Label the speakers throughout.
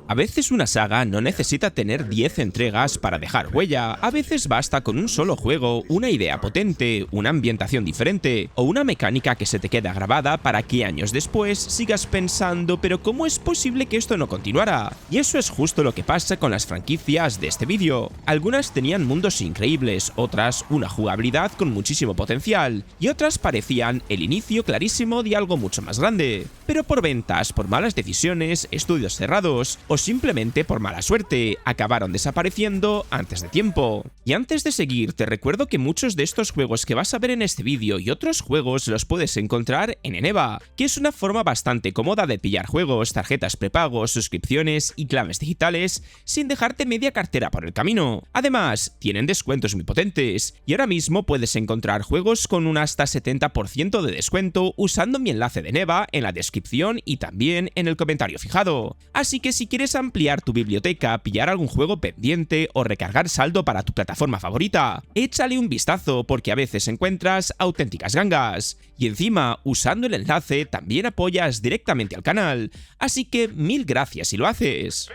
Speaker 1: A veces una saga no necesita tener 10 entregas para dejar huella, a veces basta con un solo juego, una idea potente, una ambientación diferente o una mecánica que se te queda grabada para que años después sigas pensando pero ¿cómo es posible que esto no continuara? Y eso es justo lo que pasa con las franquicias de este vídeo. Algunas tenían mundos increíbles, otras una jugabilidad con muchísimo potencial y otras parecían el inicio clarísimo de algo mucho más grande. Pero por ventas, por malas decisiones, estudios cerrados o simplemente por mala suerte, acabaron desapareciendo antes de tiempo. Y antes de seguir, te recuerdo que muchos de estos juegos que vas a ver en este vídeo y otros juegos los puedes encontrar en Eneba, que es una forma bastante cómoda de pillar juegos, tarjetas prepagos, suscripciones y claves digitales sin dejarte media cartera por el camino. Además, tienen descuentos muy potentes y ahora mismo puedes encontrar juegos con un hasta 70% de descuento usando mi enlace de Eneba en la descripción y también en el comentario fijado. Así que si quieres ampliar tu biblioteca, pillar algún juego pendiente o recargar saldo para tu plataforma favorita, échale un vistazo porque a veces encuentras auténticas gangas. Y encima, usando el enlace, también apoyas directamente al canal. Así que mil gracias si lo haces.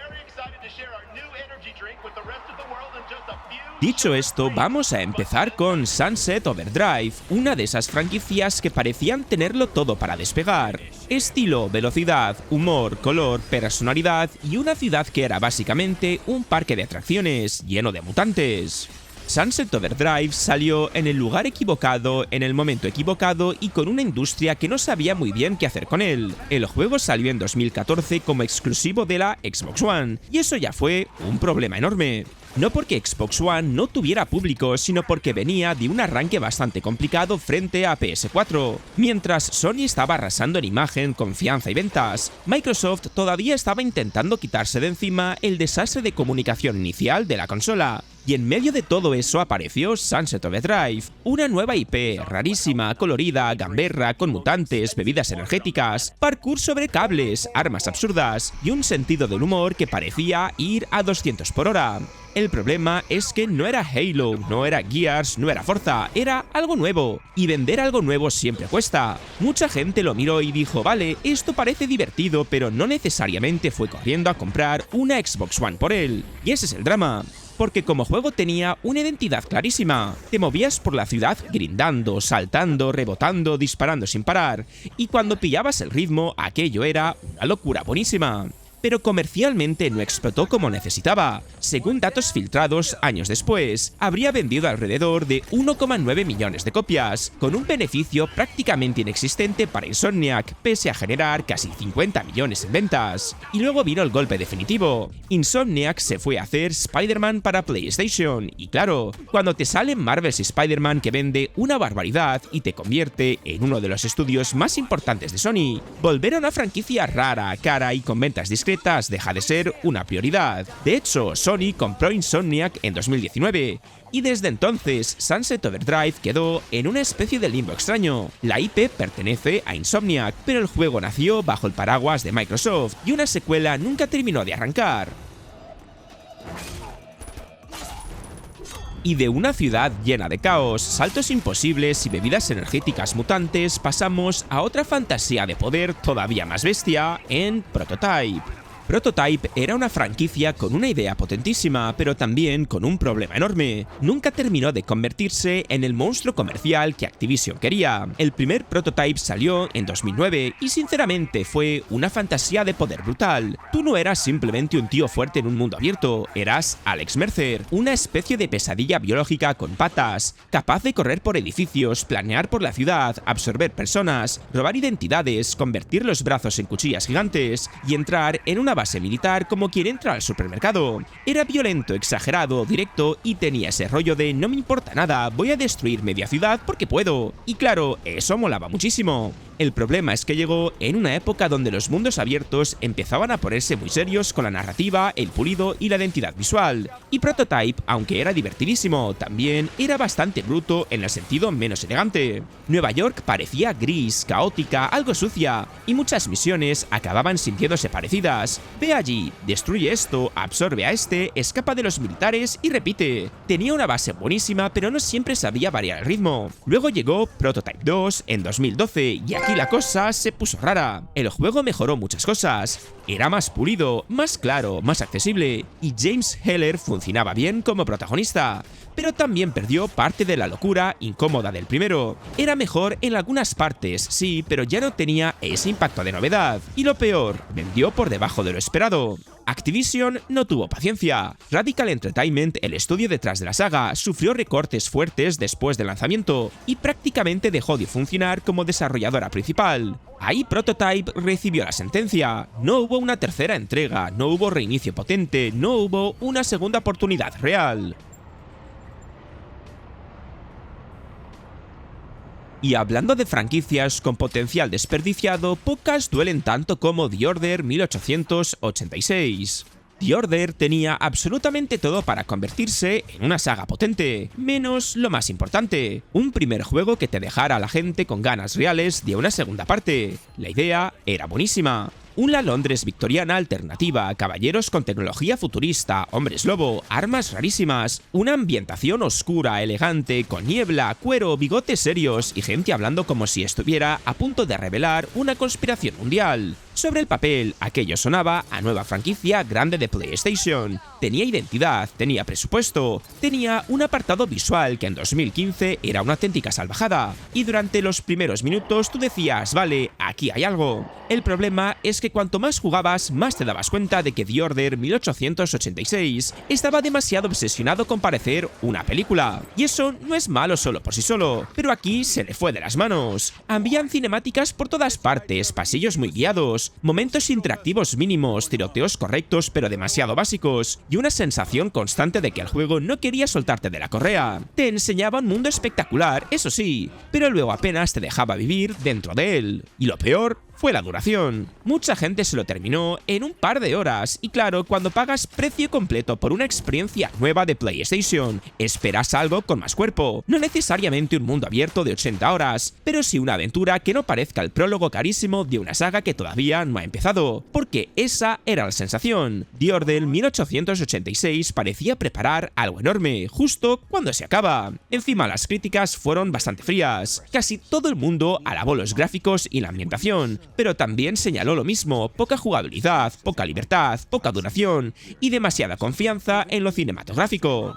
Speaker 1: Dicho esto, vamos a empezar con Sunset Overdrive, una de esas franquicias que parecían tenerlo todo para despegar. Estilo, velocidad, humor, color, personalidad y una ciudad que era básicamente un parque de atracciones lleno de mutantes. Sunset Overdrive salió en el lugar equivocado, en el momento equivocado y con una industria que no sabía muy bien qué hacer con él. El juego salió en 2014 como exclusivo de la Xbox One, y eso ya fue un problema enorme. No porque Xbox One no tuviera público, sino porque venía de un arranque bastante complicado frente a PS4. Mientras Sony estaba arrasando en imagen, confianza y ventas, Microsoft todavía estaba intentando quitarse de encima el desastre de comunicación inicial de la consola. Y en medio de todo eso apareció Sunset Overdrive, una nueva IP rarísima, colorida, gamberra, con mutantes, bebidas energéticas, parkour sobre cables, armas absurdas y un sentido del humor que parecía ir a 200 por hora. El problema es que no era Halo, no era Gears, no era Forza, era algo nuevo. Y vender algo nuevo siempre cuesta. Mucha gente lo miró y dijo, vale, esto parece divertido, pero no necesariamente fue corriendo a comprar una Xbox One por él. Y ese es el drama. Porque como juego tenía una identidad clarísima. Te movías por la ciudad grindando, saltando, rebotando, disparando sin parar. Y cuando pillabas el ritmo, aquello era una locura buenísima. Pero comercialmente no explotó como necesitaba. Según datos filtrados años después, habría vendido alrededor de 1,9 millones de copias, con un beneficio prácticamente inexistente para Insomniac, pese a generar casi 50 millones en ventas. Y luego vino el golpe definitivo. Insomniac se fue a hacer Spider-Man para PlayStation, y claro, cuando te sale Marvel's Spider-Man que vende una barbaridad y te convierte en uno de los estudios más importantes de Sony, volver a una franquicia rara, cara y con ventas discretas deja de ser una prioridad. De hecho, Sony compró Insomniac en 2019 y desde entonces Sunset Overdrive quedó en una especie de limbo extraño. La IP pertenece a Insomniac, pero el juego nació bajo el paraguas de Microsoft y una secuela nunca terminó de arrancar. Y de una ciudad llena de caos, saltos imposibles y bebidas energéticas mutantes pasamos a otra fantasía de poder todavía más bestia en Prototype. Prototype era una franquicia con una idea potentísima, pero también con un problema enorme. Nunca terminó de convertirse en el monstruo comercial que Activision quería. El primer Prototype salió en 2009 y sinceramente fue una fantasía de poder brutal. Tú no eras simplemente un tío fuerte en un mundo abierto, eras Alex Mercer, una especie de pesadilla biológica con patas, capaz de correr por edificios, planear por la ciudad, absorber personas, robar identidades, convertir los brazos en cuchillas gigantes y entrar en una base militar como quien entra al supermercado. Era violento, exagerado, directo y tenía ese rollo de no me importa nada, voy a destruir media ciudad porque puedo. Y claro, eso molaba muchísimo. El problema es que llegó en una época donde los mundos abiertos empezaban a ponerse muy serios con la narrativa, el pulido y la identidad visual. Y Prototype, aunque era divertidísimo, también era bastante bruto en el sentido menos elegante. Nueva York parecía gris, caótica, algo sucia, y muchas misiones acababan sintiéndose parecidas. Ve allí, destruye esto, absorbe a este, escapa de los militares y repite. Tenía una base buenísima, pero no siempre sabía variar el ritmo. Luego llegó Prototype 2 en 2012 y aquí aquí la cosa se puso rara. El juego mejoró muchas cosas. Era más pulido, más claro, más accesible, y James Heller funcionaba bien como protagonista. Pero también perdió parte de la locura incómoda del primero. Era mejor en algunas partes, sí, pero ya no tenía ese impacto de novedad. Y lo peor, vendió por debajo de lo esperado. Activision no tuvo paciencia. Radical Entertainment, el estudio detrás de la saga, sufrió recortes fuertes después del lanzamiento y prácticamente dejó de funcionar como desarrolladora principal. Ahí Prototype recibió la sentencia. No hubo una tercera entrega, no hubo reinicio potente, no hubo una segunda oportunidad real. Y hablando de franquicias con potencial desperdiciado, pocas duelen tanto como The Order 1886. The Order tenía absolutamente todo para convertirse en una saga potente, menos lo más importante, un primer juego que te dejara a la gente con ganas reales de una segunda parte. La idea era buenísima. Una Londres victoriana alternativa, caballeros con tecnología futurista, hombres lobo, armas rarísimas, una ambientación oscura, elegante, con niebla, cuero, bigotes serios y gente hablando como si estuviera a punto de revelar una conspiración mundial. Sobre el papel, aquello sonaba a nueva franquicia grande de PlayStation. Tenía identidad, tenía presupuesto, tenía un apartado visual que en 2015 era una auténtica salvajada. Y durante los primeros minutos tú decías, vale, aquí hay algo. El problema es que cuanto más jugabas, más te dabas cuenta de que The Order 1886 estaba demasiado obsesionado con parecer una película. Y eso no es malo solo por sí solo, pero aquí se le fue de las manos. Habían cinemáticas por todas partes, pasillos muy guiados, momentos interactivos mínimos, tiroteos correctos pero demasiado básicos, y una sensación constante de que el juego no quería soltarte de la correa. Te enseñaba un mundo espectacular, eso sí, pero luego apenas te dejaba vivir dentro de él. Y lo peor fue la duración. Mucha gente se lo terminó en un par de horas, y claro, cuando pagas precio completo por una experiencia nueva de PlayStation, esperas algo con más cuerpo. No necesariamente un mundo abierto de 80 horas, pero sí una aventura que no parezca el prólogo carísimo de una saga que todavía no ha empezado, porque esa era la sensación. The Order 1886 parecía preparar algo enorme, justo cuando se acaba. Encima las críticas fueron bastante frías. Casi todo el mundo alabó los gráficos y la ambientación, pero también señaló lo mismo: poca jugabilidad, poca libertad, poca duración y demasiada confianza en lo cinematográfico.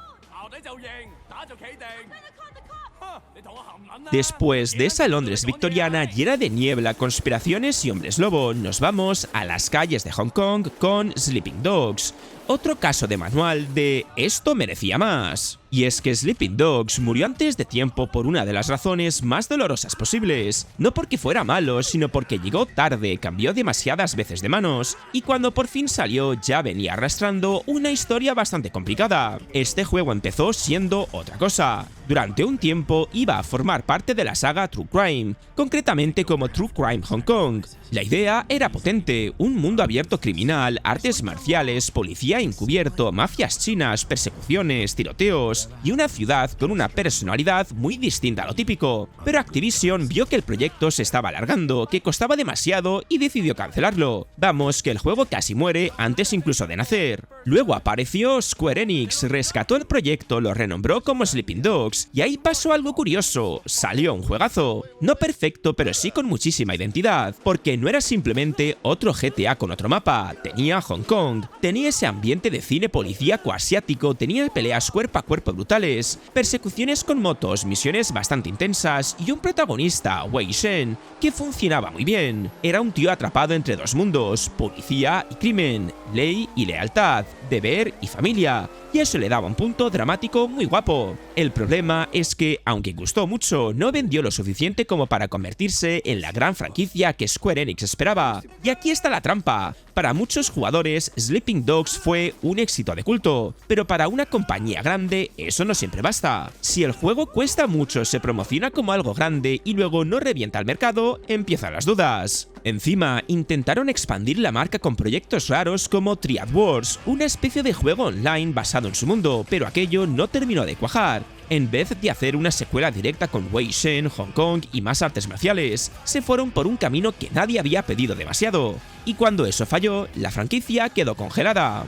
Speaker 1: Después de esa Londres victoriana llena de niebla, conspiraciones y hombres lobo, nos vamos a las calles de Hong Kong con Sleeping Dogs. Otro caso de manual de esto merecía más. Y es que Sleeping Dogs murió antes de tiempo por una de las razones más dolorosas posibles. No porque fuera malo, sino porque llegó tarde, cambió demasiadas veces de manos, y cuando por fin salió ya venía arrastrando una historia bastante complicada. Este juego empezó siendo otra cosa. Durante un tiempo iba a formar parte de la saga True Crime, concretamente como True Crime Hong Kong. La idea era potente: un mundo abierto criminal, artes marciales, policía encubierto, mafias chinas, persecuciones, tiroteos y una ciudad con una personalidad muy distinta a lo típico. Pero Activision vio que el proyecto se estaba alargando, que costaba demasiado y decidió cancelarlo. Vamos, que el juego casi muere antes incluso de nacer. Luego apareció Square Enix, rescató el proyecto, lo renombró como Sleeping Dogs, y ahí pasó algo curioso: salió un juegazo. No perfecto, pero sí con muchísima identidad, porque no era simplemente otro GTA con otro mapa, tenía Hong Kong, tenía ese ambiente de cine policíaco asiático, tenía peleas cuerpo a cuerpo brutales, persecuciones con motos, misiones bastante intensas y un protagonista, Wei Shen, que funcionaba muy bien. Era un tío atrapado entre dos mundos: policía y crimen, ley y lealtad, deber y familia, y eso le daba un punto dramático muy guapo. El problema es que, aunque gustó mucho, no vendió lo suficiente como para convertirse en la gran franquicia que Square Enix esperaba. Y aquí está la trampa: para muchos jugadores, Sleeping Dogs fue un éxito de culto, pero para una compañía grande eso no siempre basta. Si el juego cuesta mucho, se promociona como algo grande y luego no revienta al mercado, empiezan las dudas. Encima, intentaron expandir la marca con proyectos raros como Triad Wars, una especie de juego online basado en su mundo, pero aquello no terminó de cuajar. En vez de hacer una secuela directa con Wei Shen, Hong Kong y más artes marciales, se fueron por un camino que nadie había pedido demasiado. Y cuando eso falló, la franquicia quedó congelada.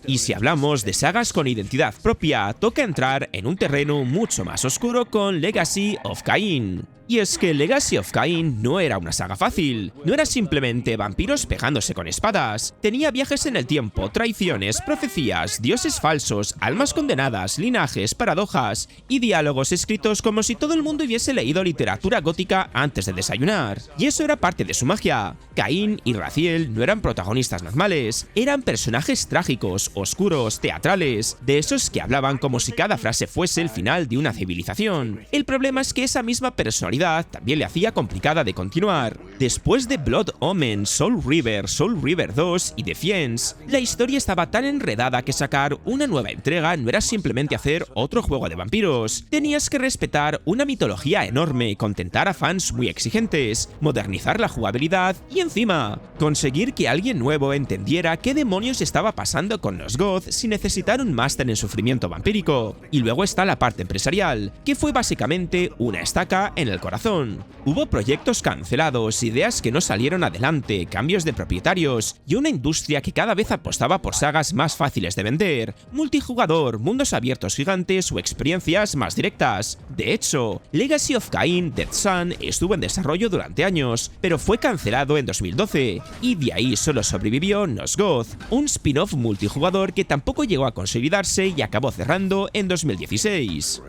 Speaker 1: Y si hablamos de sagas con identidad propia, toca entrar en un terreno mucho más oscuro con Legacy of Kain. Y es que Legacy of Kain no era una saga fácil, no era simplemente vampiros pegándose con espadas, tenía viajes en el tiempo, traiciones, profecías, dioses falsos, almas condenadas, linajes, paradojas y diálogos escritos como si todo el mundo hubiese leído literatura gótica antes de desayunar. Y eso era parte de su magia. Caín y Raziel no eran protagonistas normales, eran personajes trágicos, oscuros, teatrales, de esos que hablaban como si cada frase fuese el final de una civilización. El problema es que esa misma personalidad también le hacía complicada de continuar. Después de Blood Omen, Soul River 2 y Defiance, la historia estaba tan enredada que sacar una nueva entrega no era simplemente hacer otro juego de vampiros. Tenías que respetar una mitología enorme, contentar a fans muy exigentes, modernizar la jugabilidad y encima conseguir que alguien nuevo entendiera qué demonios estaba pasando con los Goth sin necesitar un máster en sufrimiento vampírico. Y luego está la parte empresarial, que fue básicamente una estaca en el corazón. Hubo proyectos cancelados, ideas que no salieron adelante, cambios de propietarios y una industria que cada vez apostaba por sagas más fáciles de vender, multijugador, mundos abiertos gigantes o experiencias más directas. De hecho, Legacy of Kain Dead Sun estuvo en desarrollo durante años, pero fue cancelado en 2012 y de ahí solo sobrevivió Nosgoth, un spin-off multijugador que tampoco llegó a consolidarse y acabó cerrando en 2016.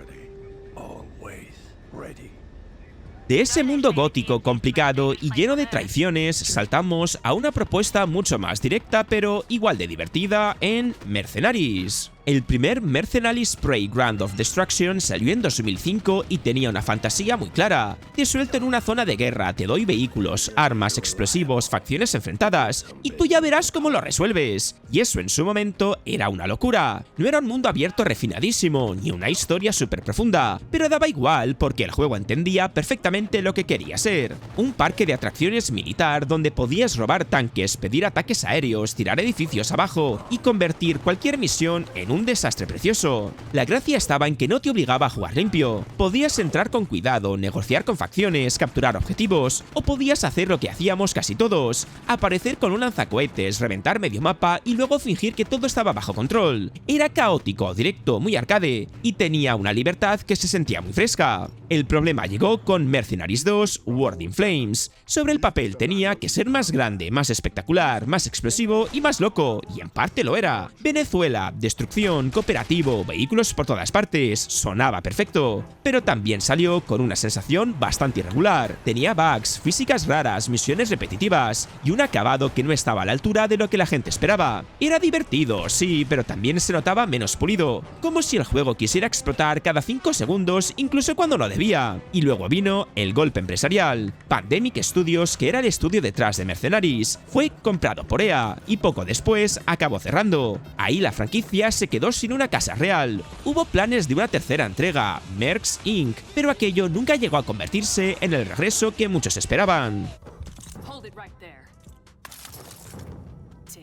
Speaker 1: De ese mundo gótico complicado y lleno de traiciones, saltamos a una propuesta mucho más directa pero igual de divertida en Mercenaries. El primer Mercenaries Playground of Destruction salió en 2005 y tenía una fantasía muy clara. Te suelto en una zona de guerra, te doy vehículos, armas, explosivos, facciones enfrentadas, y tú ya verás cómo lo resuelves. Y eso en su momento era una locura. No era un mundo abierto refinadísimo, ni una historia súper profunda, pero daba igual porque el juego entendía perfectamente lo que quería ser. Un parque de atracciones militar donde podías robar tanques, pedir ataques aéreos, tirar edificios abajo y convertir cualquier misión en un desastre precioso. La gracia estaba en que no te obligaba a jugar limpio. Podías entrar con cuidado, negociar con facciones, capturar objetivos, o podías hacer lo que hacíamos casi todos, aparecer con un lanzacohetes, reventar medio mapa y luego fingir que todo estaba bajo control. Era caótico, directo, muy arcade, y tenía una libertad que se sentía muy fresca. El problema llegó con Mercenaries 2 World in Flames. Sobre el papel tenía que ser más grande, más espectacular, más explosivo y más loco, y en parte lo era. Venezuela, destrucción, cooperativo, vehículos por todas partes, sonaba perfecto, pero también salió con una sensación bastante irregular. Tenía bugs, físicas raras, misiones repetitivas y un acabado que no estaba a la altura de lo que la gente esperaba. Era divertido, sí, pero también se notaba menos pulido, como si el juego quisiera explotar cada 5 segundos incluso cuando no debía. Y luego vino el golpe empresarial. Pandemic Studios, que era el estudio detrás de Mercenaries, fue comprado por EA y poco después acabó cerrando. Ahí la franquicia se quedó sin una casa real. Hubo planes de una tercera entrega, Mercs Inc., pero aquello nunca llegó a convertirse en el regreso que muchos esperaban.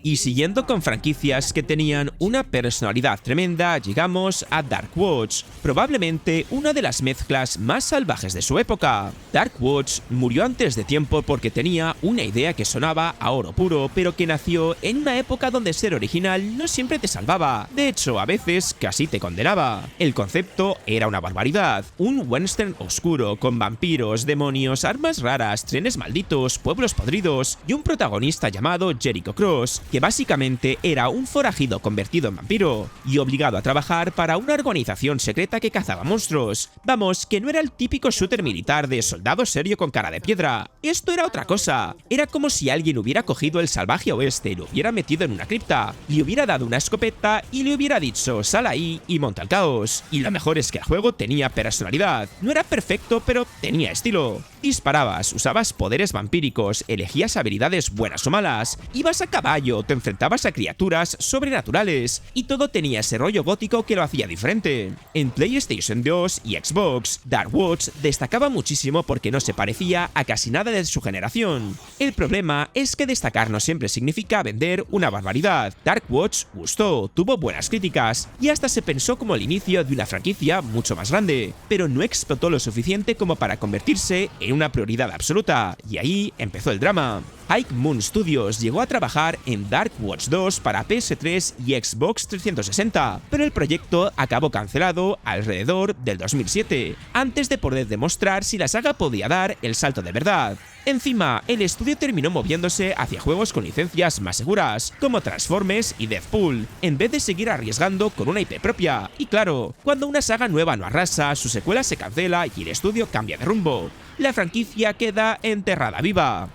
Speaker 1: Y siguiendo con franquicias que tenían una personalidad tremenda, llegamos a Darkwatch, probablemente una de las mezclas más salvajes de su época. Darkwatch murió antes de tiempo porque tenía una idea que sonaba a oro puro, pero que nació en una época donde ser original no siempre te salvaba, de hecho a veces casi te condenaba. El concepto era una barbaridad, un western oscuro con vampiros, demonios, armas raras, trenes malditos, pueblos podridos y un protagonista llamado Jericho Cross, que básicamente era un forajido convertido en vampiro y obligado a trabajar para una organización secreta que cazaba monstruos. Vamos, que no era el típico shooter militar de soldado serio con cara de piedra. Esto era otra cosa. Era como si alguien hubiera cogido el salvaje oeste y lo hubiera metido en una cripta, le hubiera dado una escopeta y le hubiera dicho sal ahí y monta el caos. Y lo mejor es que el juego tenía personalidad. No era perfecto, pero tenía estilo. Disparabas, usabas poderes vampíricos, elegías habilidades buenas o malas, ibas a caballo, te enfrentabas a criaturas sobrenaturales y todo tenía ese rollo gótico que lo hacía diferente. En PlayStation 2 y Xbox, Darkwatch destacaba muchísimo porque no se parecía a casi nada de su generación. El problema es que destacar no siempre significa vender una barbaridad. Darkwatch gustó, tuvo buenas críticas y hasta se pensó como el inicio de una franquicia mucho más grande, pero no explotó lo suficiente como para convertirse en una prioridad absoluta, y ahí empezó el drama. High Moon Studios llegó a trabajar en Dark Watch 2 para PS3 y Xbox 360, pero el proyecto acabó cancelado alrededor del 2007, antes de poder demostrar si la saga podía dar el salto de verdad. Encima, el estudio terminó moviéndose hacia juegos con licencias más seguras, como Transformers y Deadpool, en vez de seguir arriesgando con una IP propia. Y claro, cuando una saga nueva no arrasa, su secuela se cancela y el estudio cambia de rumbo. La franquicia queda enterrada viva.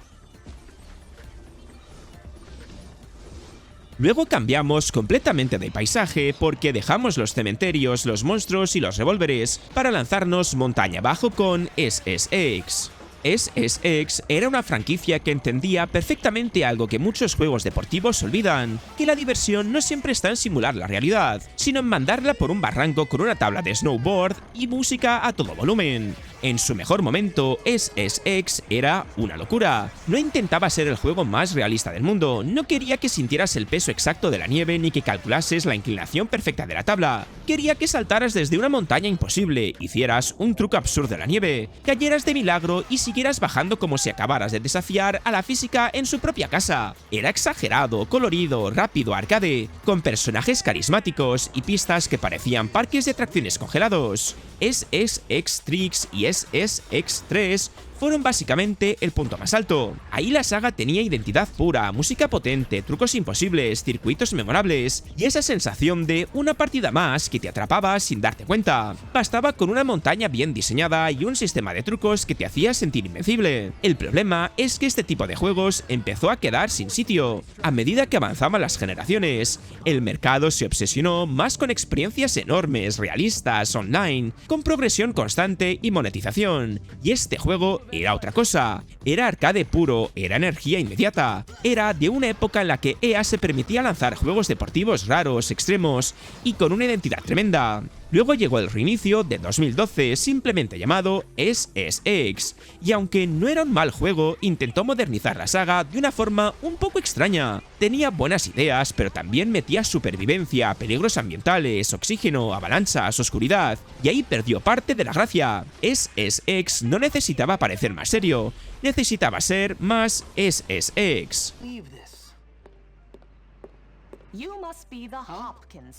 Speaker 1: Luego cambiamos completamente de paisaje porque dejamos los cementerios, los monstruos y los revólveres para lanzarnos montaña abajo con SSX. SSX era una franquicia que entendía perfectamente algo que muchos juegos deportivos olvidan, que la diversión no siempre está en simular la realidad, sino en mandarla por un barranco con una tabla de snowboard y música a todo volumen. En su mejor momento, SSX era una locura. No intentaba ser el juego más realista del mundo, no quería que sintieras el peso exacto de la nieve ni que calculases la inclinación perfecta de la tabla. Quería que saltaras desde una montaña imposible, hicieras un truco absurdo en la nieve, cayeras de milagro y siguieras bajando como si acabaras de desafiar a la física en su propia casa. Era exagerado, colorido, rápido, arcade, con personajes carismáticos y pistas que parecían parques de atracciones congelados. SSX Tricks y SSX3 fueron básicamente el punto más alto. Ahí la saga tenía identidad pura, música potente, trucos imposibles, circuitos memorables y esa sensación de una partida más que te atrapaba sin darte cuenta. Bastaba con una montaña bien diseñada y un sistema de trucos que te hacía sentir invencible. El problema es que este tipo de juegos empezó a quedar sin sitio. A medida que avanzaban las generaciones, el mercado se obsesionó más con experiencias enormes, realistas, online, con progresión constante y monetización. Y este juego era otra cosa. Era arcade puro, era energía inmediata. Era de una época en la que EA se permitía lanzar juegos deportivos raros, extremos y con una identidad tremenda. Luego llegó el reinicio de 2012, simplemente llamado SSX, y aunque no era un mal juego, intentó modernizar la saga de una forma un poco extraña. Tenía buenas ideas, pero también metía supervivencia, peligros ambientales, oxígeno, avalanchas, oscuridad, y ahí perdió parte de la gracia. SSX no necesitaba parecer más serio, necesitaba ser más SSX.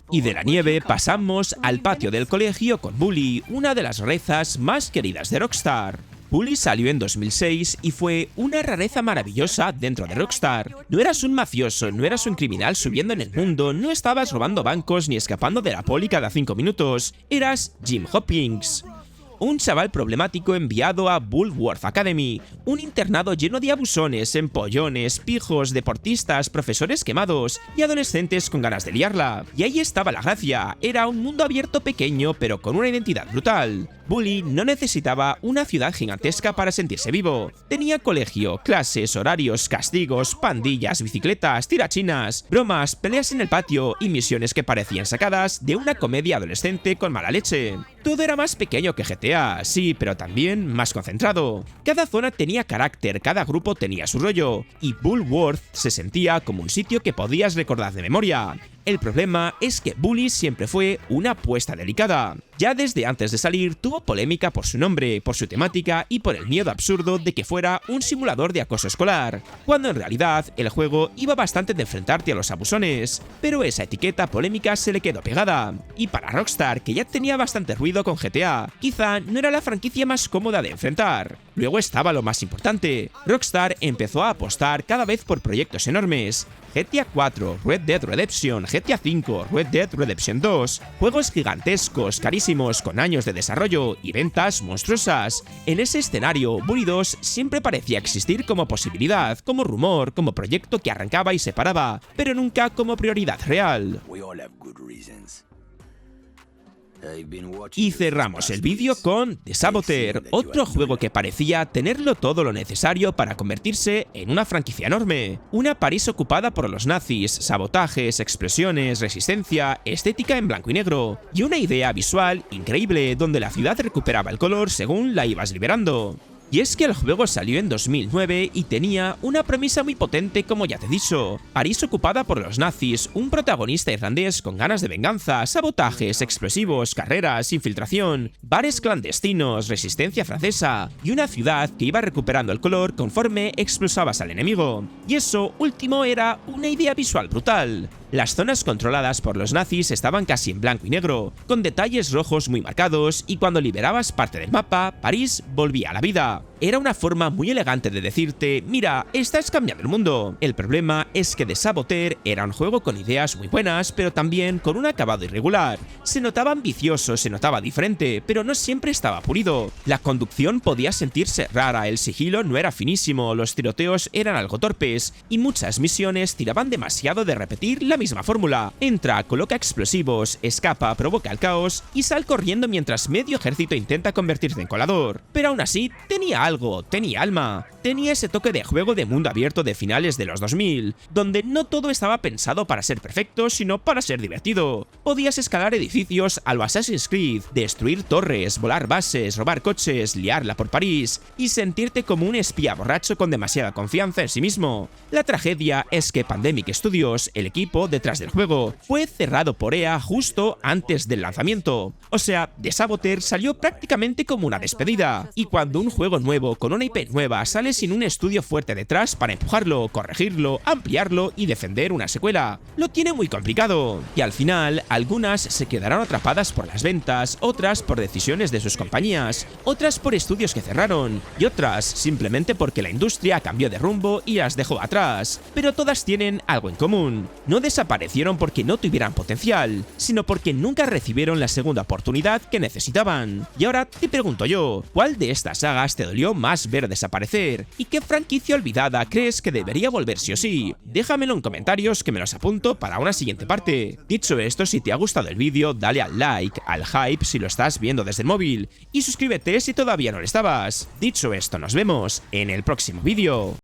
Speaker 1: Y de la nieve pasamos al patio del colegio con Bully, una de las rarezas más queridas de Rockstar. Bully salió en 2006 y fue una rareza maravillosa dentro de Rockstar. No eras un mafioso, no eras un criminal subiendo en el mundo, no estabas robando bancos ni escapando de la poli cada 5 minutos, eras Jim Hopkins. Un chaval problemático enviado a Bullworth Academy, un internado lleno de abusones, empollones, pijos, deportistas, profesores quemados y adolescentes con ganas de liarla. Y ahí estaba la gracia, era un mundo abierto pequeño pero con una identidad brutal. Bully no necesitaba una ciudad gigantesca para sentirse vivo. Tenía colegio, clases, horarios, castigos, pandillas, bicicletas, tirachinas, bromas, peleas en el patio y misiones que parecían sacadas de una comedia adolescente con mala leche. Todo era más pequeño que GTA, sí, pero también más concentrado. Cada zona tenía carácter, cada grupo tenía su rollo, y Bullworth se sentía como un sitio que podías recordar de memoria. El problema es que Bully siempre fue una apuesta delicada. Ya desde antes de salir tuvo polémica por su nombre, por su temática y por el miedo absurdo de que fuera un simulador de acoso escolar, cuando en realidad el juego iba bastante de enfrentarte a los abusones, pero esa etiqueta polémica se le quedó pegada. Y para Rockstar, que ya tenía bastante ruido con GTA, quizá no era la franquicia más cómoda de enfrentar. Luego estaba lo más importante, Rockstar empezó a apostar cada vez por proyectos enormes. GTA 4, Red Dead Redemption, GTA 5, Red Dead Redemption 2, juegos gigantescos, carísimos, con años de desarrollo y ventas monstruosas. En ese escenario, Bully 2 siempre parecía existir como posibilidad, como rumor, como proyecto que arrancaba y se paraba, pero nunca como prioridad real. Y cerramos el vídeo con The Saboteur, otro juego que parecía tenerlo todo lo necesario para convertirse en una franquicia enorme. Una París ocupada por los nazis, sabotajes, explosiones, resistencia, estética en blanco y negro, y una idea visual increíble donde la ciudad recuperaba el color según la ibas liberando. Y es que el juego salió en 2009 y tenía una premisa muy potente, como ya te he dicho. París ocupada por los nazis, un protagonista irlandés con ganas de venganza, sabotajes, explosivos, carreras, infiltración, bares clandestinos, resistencia francesa y una ciudad que iba recuperando el color conforme expulsabas al enemigo. Y eso último era una idea visual brutal. Las zonas controladas por los nazis estaban casi en blanco y negro, con detalles rojos muy marcados, y cuando liberabas parte del mapa, París volvía a la vida. Era una forma muy elegante de decirte, mira, estás cambiando el mundo. El problema es que The Saboteur era un juego con ideas muy buenas, pero también con un acabado irregular. Se notaba ambicioso, se notaba diferente, pero no siempre estaba pulido. La conducción podía sentirse rara, el sigilo no era finísimo, los tiroteos eran algo torpes, y muchas misiones tiraban demasiado de repetir la misma fórmula. Entra, coloca explosivos, escapa, provoca el caos y sal corriendo mientras medio ejército intenta convertirte en colador. Pero aún así, tenía algo, tenía alma. Tenía ese toque de juego de mundo abierto de finales de los 2000, donde no todo estaba pensado para ser perfecto, sino para ser divertido. Podías escalar edificios a lo Assassin's Creed, destruir torres, volar bases, robar coches, liarla por París y sentirte como un espía borracho con demasiada confianza en sí mismo. La tragedia es que Pandemic Studios, el equipo detrás del juego, fue cerrado por EA justo antes del lanzamiento. O sea, The Saboteur salió prácticamente como una despedida, y cuando un juego nuevo con una IP nueva sale sin un estudio fuerte detrás para empujarlo, corregirlo, ampliarlo y defender una secuela, lo tiene muy complicado. Y al final, algunas se quedaron atrapadas por las ventas, otras por decisiones de sus compañías, otras por estudios que cerraron, y otras simplemente porque la industria cambió de rumbo y las dejó atrás. Pero todas tienen algo en común. No desaparecieron porque no tuvieran potencial, sino porque nunca recibieron la segunda oportunidad que necesitaban. Y ahora te pregunto yo, ¿cuál de estas sagas te dolió más ver desaparecer? ¿Y qué franquicia olvidada crees que debería volver sí o sí? Déjamelo en comentarios que me los apunto para una siguiente parte. Dicho esto, si te ha gustado el vídeo, dale al like, al hype si lo estás viendo desde el móvil, y suscríbete si todavía no lo estabas. Dicho esto, nos vemos en el próximo vídeo.